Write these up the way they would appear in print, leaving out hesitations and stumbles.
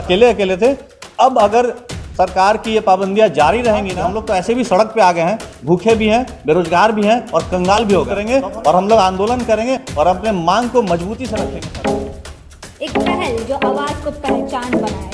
अकेले अकेले थे। अब अगर सरकार की ये पाबंदियां जारी रहेंगी ना, हम लोग तो ऐसे भी सड़क पे आ गए हैं, भूखे भी हैं, बेरोजगार भी हैं और कंगाल भी हो करेंगे, और हम लोग आंदोलन करेंगे और अपने मांग को मजबूती से रखेंगे। एक पहल जो आवाज़ को पहचान बनाए।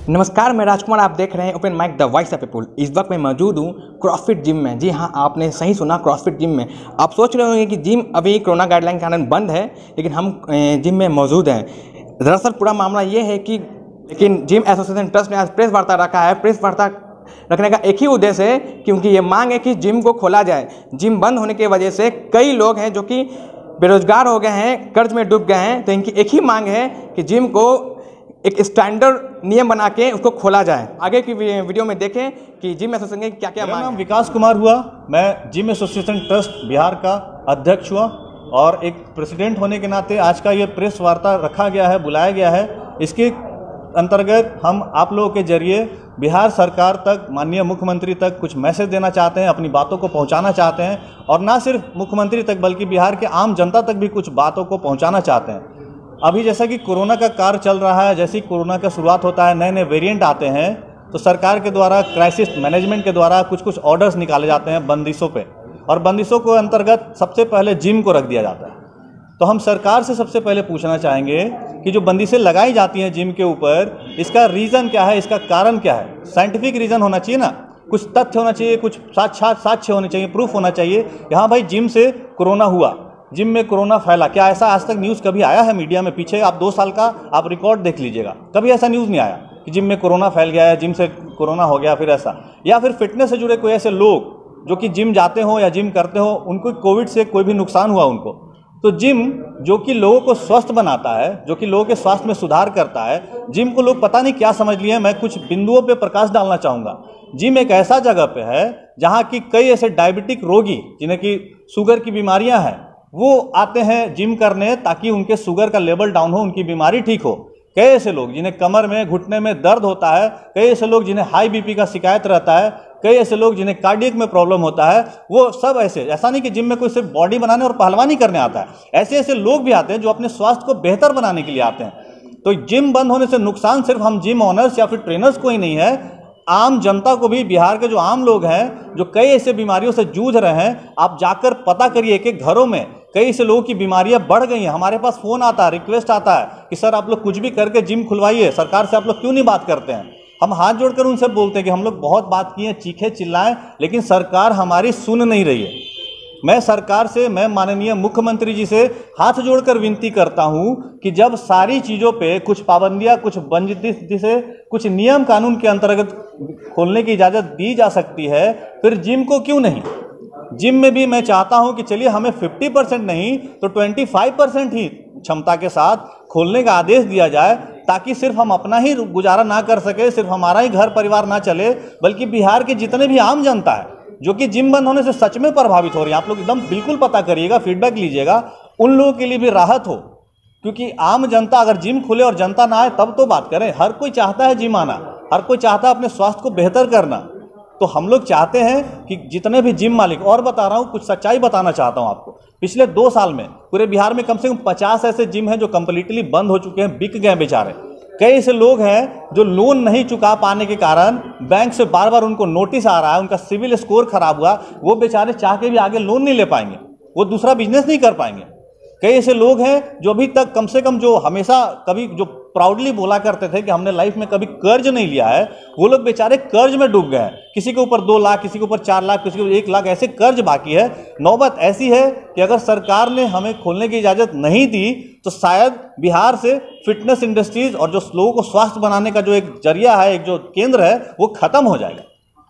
नमस्कार, मैं राजकुमार, आप देख रहे हैं open mic the voice of people. इस वक्त मैं मौजूद हूँ क्रॉसफिट जिम में। जी हाँ, आपने सही सुना, क्रॉसफिट जिम में। आप सोच रहे होंगे कि जिम अभी कोरोना गाइडलाइन के कारण बंद है, लेकिन हम जिम में मौजूद हैं। दरअसल पूरा मामला ये है कि जिम एसोसिएशन ट्रस्ट ने आज प्रेस वार्ता रखा है। प्रेस वार्ता रखने का एक ही उद्देश्य है कि उनकी ये मांग है कि जिम को खोला जाए। जिम बंद होने की वजह से कई लोग हैं जो कि बेरोजगार हो गए हैं, कर्ज में डूब गए हैं। तो इनकी एक ही मांग है कि जिम को एक स्टैंडर्ड नियम बना के उसको खोला जाए। आगे की वीडियो में देखें कि जिम एसोसिएशन की क्या क्या मांग है। मेरा नाम विकास कुमार हुआ, मैं जिम एसोसिएशन ट्रस्ट बिहार का अध्यक्ष हुआ और एक प्रेसिडेंट होने के नाते आज का ये प्रेस वार्ता रखा गया है, बुलाया गया है। इसके अंतर्गत हम आप लोगों के जरिए बिहार सरकार तक, माननीय मुख्यमंत्री तक कुछ मैसेज देना चाहते हैं, अपनी बातों को पहुंचाना चाहते हैं, और ना सिर्फ मुख्यमंत्री तक बल्कि बिहार के आम जनता तक भी कुछ बातों को पहुंचाना चाहते हैं। अभी जैसा कि कोरोना का कार्य चल रहा है, जैसे ही कोरोना का शुरुआत होता है, नए नए वेरिएंट आते हैं, तो सरकार के द्वारा क्राइसिस मैनेजमेंट के द्वारा कुछ कुछ ऑर्डर्स निकाले जाते हैं बंदिशों पे, और बंदिशों के अंतर्गत सबसे पहले जिम को रख दिया जाता है। तो हम सरकार से सबसे पहले पूछना चाहेंगे कि जो बंदिशें लगाई जाती हैं जिम के ऊपर, इसका रीज़न क्या है, इसका कारण क्या है। साइंटिफिक रीज़न होना चाहिए ना, कुछ तथ्य होना चाहिए, कुछ साक्ष्य होने चाहिए, प्रूफ होना चाहिए कि हाँ भाई जिम से कोरोना हुआ, जिम में कोरोना फैला। क्या ऐसा आज तक न्यूज़ कभी आया है मीडिया में? पीछे आप 2 साल का आप रिकॉर्ड देख लीजिएगा, कभी ऐसा न्यूज़ नहीं आया कि जिम में कोरोना फैल गया है, जिम से कोरोना हो गया, फिर ऐसा। या फिर फिटनेस से जुड़े कोई ऐसे लोग जो कि जिम जाते हो या जिम करते हो, उनको कोविड से कोई भी नुकसान हुआ उनको। तो जिम जो कि लोगों को स्वस्थ बनाता है, जो कि लोगों के स्वास्थ्य में सुधार करता है, जिम को लोग पता नहीं क्या समझ लिए हैं। मैं कुछ बिंदुओं पे प्रकाश डालना चाहूँगा। जिम एक ऐसा जगह पे है जहाँ की कई ऐसे डायबिटिक रोगी जिन्हें कि शुगर की बीमारियाँ हैं, वो आते हैं जिम करने ताकि उनके शुगर का लेवल डाउन हो, उनकी बीमारी ठीक हो। कई ऐसे लोग जिन्हें कमर में, घुटने में दर्द होता है, कई ऐसे लोग जिन्हें हाई बीपी का शिकायत रहता है, कई ऐसे लोग जिन्हें कार्डियक में प्रॉब्लम होता है, वो सब ऐसा नहीं कि जिम में कोई सिर्फ बॉडी बनाने और पहलवानी करने आता है। ऐसे ऐसे लोग भी आते हैं जो अपने स्वास्थ्य को बेहतर बनाने के लिए आते हैं। तो जिम बंद होने से नुकसान सिर्फ हम जिम ओनर्स या फिर ट्रेनर्स को ही नहीं है, आम जनता को भी। बिहार के जो आम लोग हैं जो कई ऐसे बीमारियों से जूझ रहे हैं, आप जाकर पता करिए कि घरों में कई ऐसे लोगों की बीमारियां बढ़ गई हैं। हमारे पास फ़ोन आता है, रिक्वेस्ट आता है कि सर आप लोग कुछ भी करके जिम खुलवाइए, सरकार से आप लोग क्यों नहीं बात करते हैं। हम हाथ जोड़कर उनसे बोलते हैं कि हम लोग बहुत बात किए, चीखे चिल्लाएं, लेकिन सरकार हमारी सुन नहीं रही है। मैं सरकार से, मैं माननीय मुख्यमंत्री जी से हाथ जोड़कर विनती करता हूं कि जब सारी चीज़ों पे कुछ पाबंदियां, कुछ बंदिशें से, कुछ नियम कानून के अंतर्गत खोलने की इजाज़त दी जा सकती है, फिर जिम को क्यों नहीं। जिम में भी मैं चाहता हूं कि चलिए हमें 50% नहीं तो 25% ही क्षमता के साथ खोलने का आदेश दिया जाए, ताकि सिर्फ हम अपना ही गुजारा ना कर सके, सिर्फ हमारा ही घर परिवार ना चले, बल्कि बिहार के जितने भी आम जनता है जो कि जिम बंद होने से सच में प्रभावित हो रही है, आप लोग एकदम बिल्कुल पता करिएगा, फीडबैक लीजिएगा, उन लोगों के लिए भी राहत हो। क्योंकि आम जनता अगर जिम खुले और जनता ना आए तब तो बात करें। हर कोई चाहता है जिम आना, हर कोई चाहता है अपने स्वास्थ्य को बेहतर करना। तो हम लोग चाहते हैं कि जितने भी जिम मालिक, और बता रहा हूँ, कुछ सच्चाई बताना चाहता हूँ आपको। पिछले 2 साल में पूरे बिहार में कम से कम 50 ऐसे जिम हैं जो कंप्लीटली बंद हो चुके हैं, बिक गए बेचारे। कई ऐसे लोग हैं जो लोन नहीं चुका पाने के कारण बैंक से बार बार उनको नोटिस आ रहा है, उनका सिविल स्कोर खराब हुआ, वो बेचारे चाह के भी आगे लोन नहीं ले पाएंगे, वो दूसरा बिजनेस नहीं कर पाएंगे। कई ऐसे लोग हैं जो अभी तक कम से कम, जो हमेशा कभी जो प्राउडली बोला करते थे कि हमने लाइफ में कभी कर्ज नहीं लिया है, वो लोग बेचारे कर्ज में डूब गए हैं। किसी के ऊपर 2 लाख, किसी के ऊपर 4 लाख, किसी के ऊपर 1 लाख ऐसे कर्ज बाकी है। नौबत ऐसी है कि अगर सरकार ने हमें खोलने की इजाज़त नहीं दी तो शायद बिहार से फिटनेस इंडस्ट्रीज और जो लोगों को स्वास्थ्य बनाने का जो एक जरिया है, एक जो केंद्र है, वो खत्म हो जाएगा।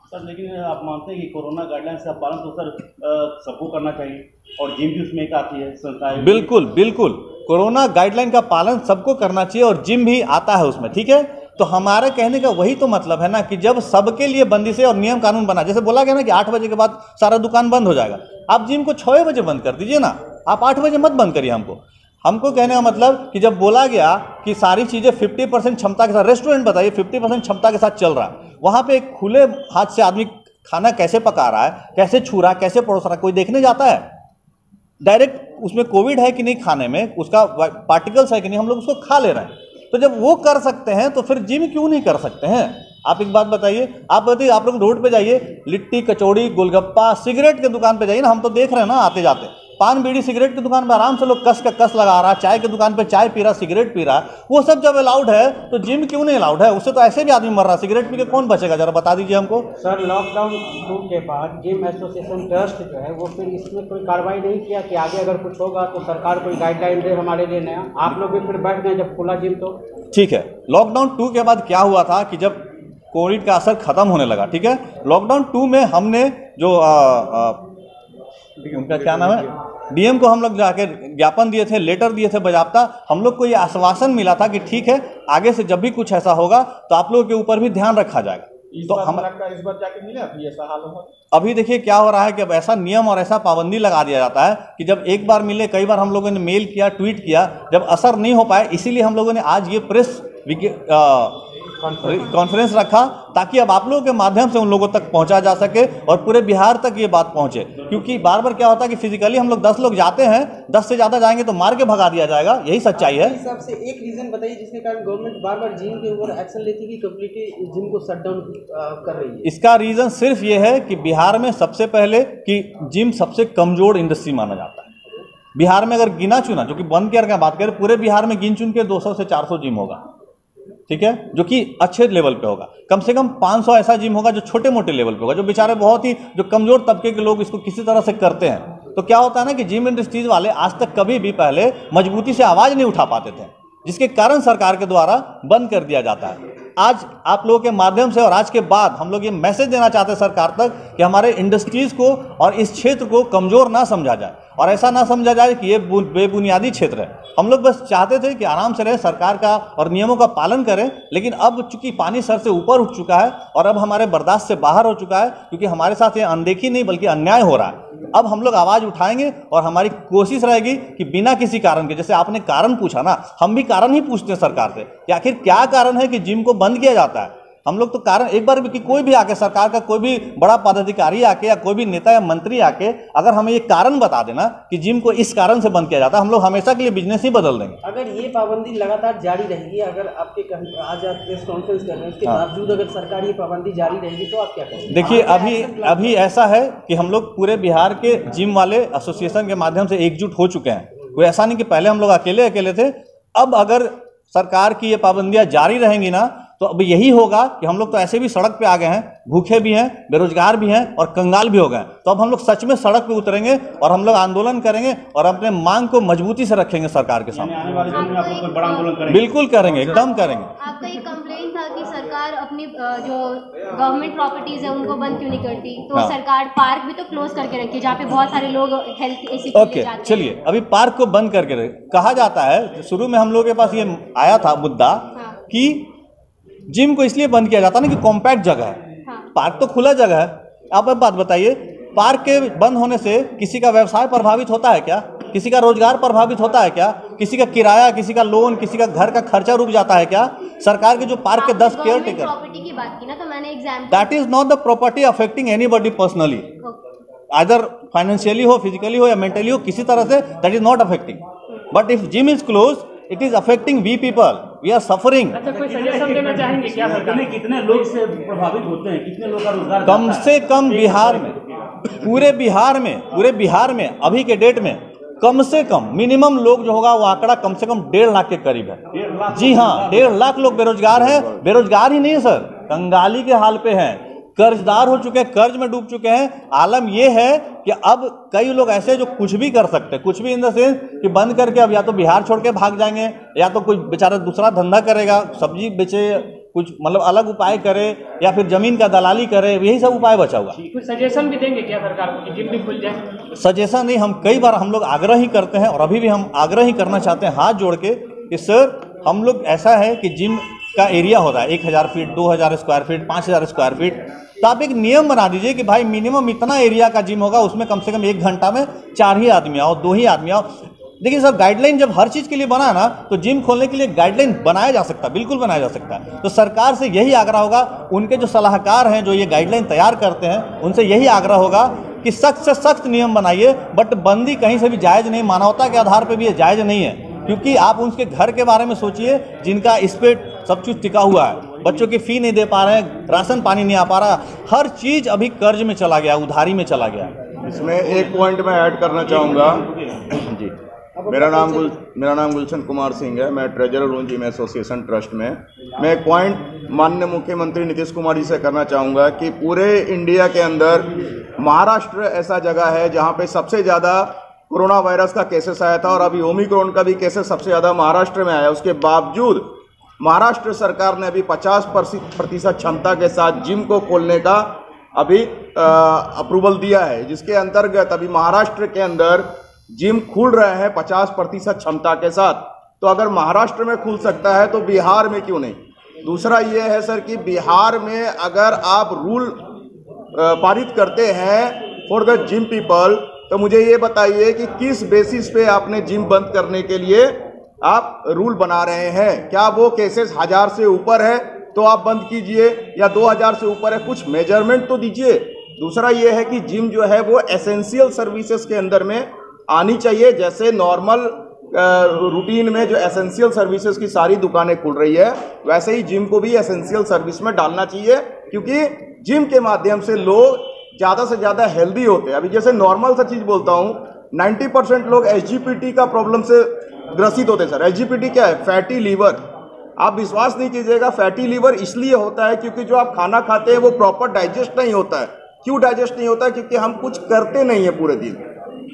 सर, लेकिन आप मानते हैं कि कोरोना गाइडलाइंस का पालन तो सर सबको करना चाहिए, और जिम भी उसमें एक आती है सरकार। बिल्कुल बिल्कुल, कोरोना गाइडलाइन का पालन सबको करना चाहिए और जिम भी आता है उसमें, ठीक है। तो हमारा कहने का वही तो मतलब है ना कि जब सबके लिए बंदिशें और नियम कानून बना, जैसे बोला गया ना कि 8 बजे के बाद सारा दुकान बंद हो जाएगा, आप जिम को 6 बजे बंद कर दीजिए ना, आप 8 बजे मत बंद करिए। हमको कहने का मतलब कि जब बोला गया कि सारी चीज़ें 50% क्षमता के साथ, रेस्टोरेंट बताइए 50% क्षमता के साथ चल रहा है, वहाँ पे एक खुले हाथ से आदमी खाना कैसे पका रहा है, कैसे छू रहा है, कैसे परोस रहा है, कोई देखने जाता है? डायरेक्ट उसमें कोविड है कि नहीं, खाने में उसका पार्टिकल्स है कि नहीं, हम लोग उसको खा ले रहे हैं। तो जब वो कर सकते हैं तो फिर जिम क्यों नहीं कर सकते हैं? आप एक बात बताइए, आप बताइए, आप लोग रोड पे जाइए, लिट्टी कचौड़ी गोलगप्पा सिगरेट के दुकान पे जाइए ना, हम तो देख रहे हैं ना आते जाते, पान बीड़ी सिगरेट की दुकान पे आराम से लोग कस का कस लगा रहा, चाय की दुकान पे चाय पी रहा, सिगरेट पी रहा, वो सब जब अलाउड है तो जिम क्यों नहीं अलाउड है? उससे तो ऐसे भी आदमी मर रहा, सिगरेट पी के कौन बचेगा? जरा बता दीजिए हमको। सर लॉकडाउन 2 के बाद जिम एसोसिएशन ट्रस्ट जो है वो फिर इसमें कोई कार्रवाई नहीं किया कि आगे अगर कुछ होगा तो सरकार कोई गाइडलाइन दे हमारे लिए नया? आप लोग भी फिर बैठ गए जब खुला जिम तो? ठीक है, लॉकडाउन 2 के बाद क्या हुआ था कि जब कोविड का असर खत्म होने लगा, ठीक है, लॉकडाउन 2 में हमने जो उनका क्या नाम है, डीएम को हम लोग जाके ज्ञापन दिए थे, लेटर दिए थे बजाबता, हम लोग को ये आश्वासन मिला था कि ठीक है आगे से जब भी कुछ ऐसा होगा तो आप लोगों के ऊपर भी ध्यान रखा जाएगा। तो हम इस बार जाके मिले अभी ऐसा हाल हो? अभी देखिए क्या हो रहा है कि अब ऐसा नियम और ऐसा पाबंदी लगा दिया जाता है कि जब एक बार मिले, कई बार हम लोगों ने मेल किया, ट्वीट किया, जब असर नहीं हो पाए, इसीलिए हम लोगों ने आज ये प्रेस कॉन्फ्रेंस रखा ताकि अब आप लोगों के माध्यम से उन लोगों तक पहुंचा जा सके और पूरे बिहार तक ये बात पहुंचे। क्योंकि बार बार क्या होता है कि फिजिकली हम लोग 10 लोग जाते हैं, 10 से ज़्यादा जाएंगे तो मार के भगा दिया जाएगा, यही सच्चाई है। हिसाब से एक रीजन बताइए जिसके कारण गवर्नमेंट बार बार जिम के ऊपर एक्शन लेती है कि कंप्लीटली जिम को शट डाउन कर रही है? इसका रीज़न सिर्फ ये है कि बिहार में सबसे पहले कि जिम सबसे कमज़ोर इंडस्ट्री माना जाता है। बिहार में अगर गिना चुना, जो कि बंद करके बात करें, पूरे बिहार में गिन चुन के 200 से 400 जिम होगा, ठीक है, जो कि अच्छे लेवल पे होगा। कम से कम 500 ऐसा जिम होगा जो छोटे मोटे लेवल पे होगा, जो बेचारे बहुत ही जो कमजोर तबके के लोग इसको किसी तरह से करते हैं। तो क्या होता है ना कि जिम इंडस्ट्रीज वाले आज तक कभी भी पहले मजबूती से आवाज़ नहीं उठा पाते थे, जिसके कारण सरकार के द्वारा बंद कर दिया जाता है। आज आप लोगों के माध्यम से और आज के बाद हम लोग ये मैसेज देना चाहते हैं सरकार तक कि हमारे इंडस्ट्रीज़ को और इस क्षेत्र को कमज़ोर ना समझा जाए और ऐसा ना समझा जाए कि ये बेबुनियादी क्षेत्र है। हम लोग बस चाहते थे कि आराम से रहे, सरकार का और नियमों का पालन करें, लेकिन अब चूंकि पानी सर से ऊपर उठ चुका है और अब हमारे बर्दाश्त से बाहर हो चुका है, क्योंकि हमारे साथ ये अनदेखी नहीं बल्कि अन्याय हो रहा है। अब हम लोग आवाज़ उठाएंगे और हमारी कोशिश रहेगी कि बिना किसी कारण के, जैसे आपने कारण पूछा ना, हम भी कारण ही पूछते हैं सरकार से कि आखिर क्या कारण है कि जिम को बंद किया जाता है। हम लोग तो कारण एक बार भी कि कोई भी आके, सरकार का कोई भी बड़ा पदाधिकारी आके या कोई भी नेता या मंत्री आके अगर हमें ये कारण बता देना कि जिम को इस कारण से बंद किया जाता है, हम लोग हमेशा के लिए बिजनेस ही बदल देंगे। अगर ये पाबंदी लगातार जारी रहेगी, अगर आपके आज आप प्रेस कॉन्फ्रेंस कर रहे हैं उसके बावजूद अगर सरकार ये पाबंदी जारी रहेगी तो आप क्या करेंगे? देखिए अभी ऐसा है कि हम लोग पूरे बिहार के जिम वाले एसोसिएशन के माध्यम से एकजुट हो चुके हैं। कोई ऐसा नहीं कि पहले हम लोग अकेले थे। अब अगर सरकार की ये पाबंदियां जारी रहेंगी ना तो अब यही होगा कि हम लोग तो ऐसे भी सड़क पे आ गए हैं, भूखे भी हैं, बेरोजगार भी हैं और कंगाल भी हो गए। तो अब हम लोग सच में सड़क पे उतरेंगे और हम लोग आंदोलन करेंगे और अपने मांग को मजबूती से रखेंगे सरकार के सामने। आने वाले दिन में आप लोग कोई बड़ा आंदोलन करेंगे? बिल्कुल करेंगे, एकदम करेंगे। आपका ये कंप्लेन था कि सरकार अपनी जो गवर्नमेंट प्रॉपर्टीज है उनको बंद क्यों नहीं करती, तो सरकार पार्क भी तो क्लोज करके रखी है जहाँ पे बहुत सारे लोग हेल्थ ऐसी ओके, चलिए अभी पार्क को बंद करके कहा जाता है। शुरू में हम लोग के पास ये आया था मुद्दा कि जिम को इसलिए बंद किया जाता है ना कि कॉम्पैक्ट जगह है, पार्क तो खुला जगह है। आप अब बात बताइए, पार्क के बंद होने से किसी का व्यवसाय प्रभावित होता है क्या? किसी का रोजगार प्रभावित होता है क्या? किसी का किराया, किसी का लोन, किसी का घर का खर्चा रुक जाता है क्या? सरकार के जो पार्क के 10 केयर टेकर, प्रॉपर्टी की बात की ना, तो मैंने example, that is not the property affecting anybody personally, either financially हो, फिजिकली हो या मेंटली हो, किसी तरह से that is not affecting. But if gym is close, it is affecting we people, we are suffering. अच्छा, कोई सजेशन देना चाहेंगे क्या? कितने लोग से प्रभावित होते हैं, कितने लोग का रोजगार? कम से कम बिहार में, पूरे बिहार में अभी के डेट में कम से कम मिनिमम लोग जो होगा वो आंकड़ा कम से कम 1.5 लाख के करीब है। जी हाँ, 1.5 लाख लोग बेरोजगार हैं। बेरोजगार ही नहीं है सर, कंगाली के हाल पे हैं, कर्जदार हो चुके हैं, कर्ज में डूब चुके हैं। आलम यह है कि अब कई लोग ऐसे जो कुछ भी कर सकते हैं, कुछ भी इन द सेंस कि बंद करके अब या तो बिहार छोड़ के भाग जाएंगे या तो कोई बेचारा दूसरा धंधा करेगा, सब्जी बेचे, कुछ मतलब अलग उपाय करे या फिर जमीन का दलाली करे, यही सब उपाय बचा हुआ। कुछ सजेशन भी देंगे क्या सरकार को कि जिम भी खुल जाए? सजेशन नहीं, हम कई बार हम लोग आग्रह ही करते हैं और अभी भी हम आग्रह ही करना चाहते हैं हाथ जोड़ के कि सर हम लोग, ऐसा है कि जिम का एरिया होता है 1000 feet, 2000 square feet, 5000 square feet, तो आप एक नियम बना दीजिए कि भाई मिनिमम इतना एरिया का जिम होगा, उसमें कम से कम 1 घंटा में 4 ही आदमी आओ, 2 ही आदमी आओ। देखिए सर, गाइडलाइन जब हर चीज़ के लिए बना ना, तो जिम खोलने के लिए गाइडलाइन बनाया जा सकता है, बिल्कुल बनाया जा सकता है। तो सरकार से यही आग्रह होगा, उनके जो सलाहकार हैं जो ये गाइडलाइन तैयार करते हैं, उनसे यही आग्रह होगा कि सख्त से सख्त नियम बनाइए, बट बंदी कहीं से भी जायज़ नहीं, मानवता के आधार पर भी ये जायज़ नहीं है। क्योंकि आप उनके घर के बारे में सोचिए जिनका इस पे सब कुछ टिका हुआ है, बच्चों की फ़ी नहीं दे पा रहे हैं, राशन पानी नहीं आ पा रहा, हर चीज़ अभी कर्ज में चला गया, उधारी में चला गया। इसमें एक पॉइंट मैं ऐड करना चाहूँगा जी। मेरा नाम गुलशन कुमार सिंह है, मैं ट्रेजरर हूँ जिम एसोसिएशन ट्रस्ट में। मैं एक पॉइंट माननीय मुख्यमंत्री नीतीश कुमार जी से करना चाहूँगा कि पूरे इंडिया के अंदर महाराष्ट्र ऐसा जगह है जहाँ पे सबसे ज़्यादा कोरोना वायरस का केसेस आया था और अभी ओमिक्रॉन का भी केसेस सबसे ज़्यादा महाराष्ट्र में आया। उसके बावजूद महाराष्ट्र सरकार ने अभी 50% क्षमता के साथ जिम को खोलने का अभी अप्रूवल दिया है, जिसके अंतर्गत अभी महाराष्ट्र के अंदर जिम खुल रहे हैं 50% क्षमता के साथ। तो अगर महाराष्ट्र में खुल सकता है तो बिहार में क्यों नहीं। दूसरा ये है सर कि बिहार में अगर आप रूल पारित करते हैं फॉर द जिम पीपल, तो मुझे ये बताइए कि किस बेसिस पे आपने जिम बंद करने के लिए आप रूल बना रहे हैं। क्या वो केसेस 1000 से ऊपर है तो आप बंद कीजिए, या 2000 से ऊपर है, कुछ मेजरमेंट तो दीजिए। दूसरा ये है कि जिम जो है वो एसेंशियल सर्विसेज के अंदर में आनी चाहिए। जैसे नॉर्मल रूटीन में जो एसेंशियल सर्विसेज की सारी दुकानें खुल रही है, वैसे ही जिम को भी एसेंशियल सर्विस में डालना चाहिए, क्योंकि जिम के माध्यम से लोग ज़्यादा से ज़्यादा हेल्दी होते हैं। अभी जैसे नॉर्मल सा चीज़ बोलता हूँ, 90% लोग SGPT का प्रॉब्लम से ग्रसित होते हैं सर। SGPT क्या है? Fatty liver. आप विश्वास नहीं कीजिएगा, फैटी लीवर इसलिए होता है क्योंकि जो आप खाना खाते हैं वो प्रॉपर डाइजेस्ट नहीं होता है। क्यों डाइजेस्ट नहीं होता है? क्योंकि हम कुछ करते नहीं है पूरे दिन।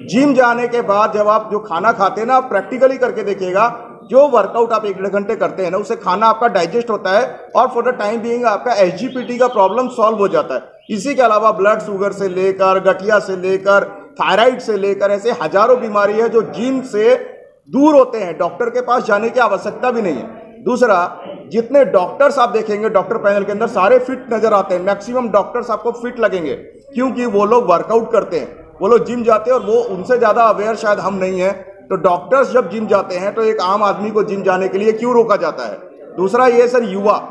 जिम जाने के बाद जब आप जो खाना खाते हैं ना, आप प्रैक्टिकली करके देखिएगा, जो वर्कआउट आप 1-1.5 घंटे करते हैं ना, उससे खाना आपका डाइजेस्ट होता है और फॉर द टाइम बीइंग आपका SGPT का प्रॉब्लम सॉल्व हो जाता है। इसी के अलावा ब्लड शुगर से लेकर, गठिया से लेकर, थायराइड से लेकर ऐसे हजारों बीमारी है जो जिम से दूर होते हैं, डॉक्टर के पास जाने की आवश्यकता भी नहीं है। दूसरा, जितने डॉक्टर्स आप देखेंगे डॉक्टर पैनल के अंदर सारे फिट नजर आते हैं। मैक्सिमम डॉक्टर्स आपको फिट लगेंगे क्योंकि वो लोग वर्कआउट करते हैं, वो लोग जिम जाते हैं और वो उनसे ज़्यादा अवेयर शायद हम नहीं हैं। तो डॉक्टर्स जब जिम जाते हैं तो एक आम आदमी को जिम जाने के लिए क्यों रोका जाता है? दूसरा ये सर युवा,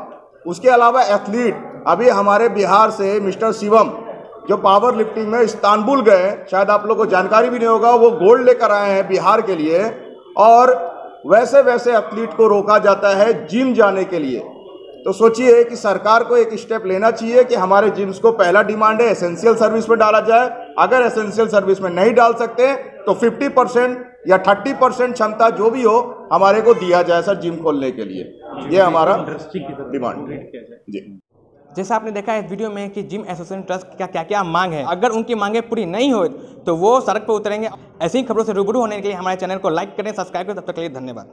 उसके अलावा एथलीट। अभी हमारे बिहार से मिस्टर शिवम जो पावर लिफ्टिंग में इस्तांबुल गए, शायद आप लोगों को जानकारी भी नहीं होगा, वो गोल्ड लेकर आए हैं बिहार के लिए। और वैसे वैसे एथलीट को रोका जाता है जिम जाने के लिए। तो सोचिए कि सरकार को एक स्टेप लेना चाहिए कि हमारे जिम्स को पहला डिमांड है एसेंशियल सर्विस में डाला जाए। अगर एसेंशियल सर्विस में नहीं डाल सकते तो 50% या 30% क्षमता जो भी हो हमारे को दिया जाए सर जिम खोलने के लिए। ये हमारा डिमांड जी। जैसा आपने देखा है इस वीडियो में कि जिम एसोसिएशन ट्रस्ट का क्या क्या मांग है। अगर उनकी मांगें पूरी नहीं हो तो वो सड़क पर उतरेंगे। ऐसी ही खबरों से रूबरू होने के लिए हमारे चैनल को लाइक करें, सब्सक्राइब करें। तब तक के लिए धन्यवाद।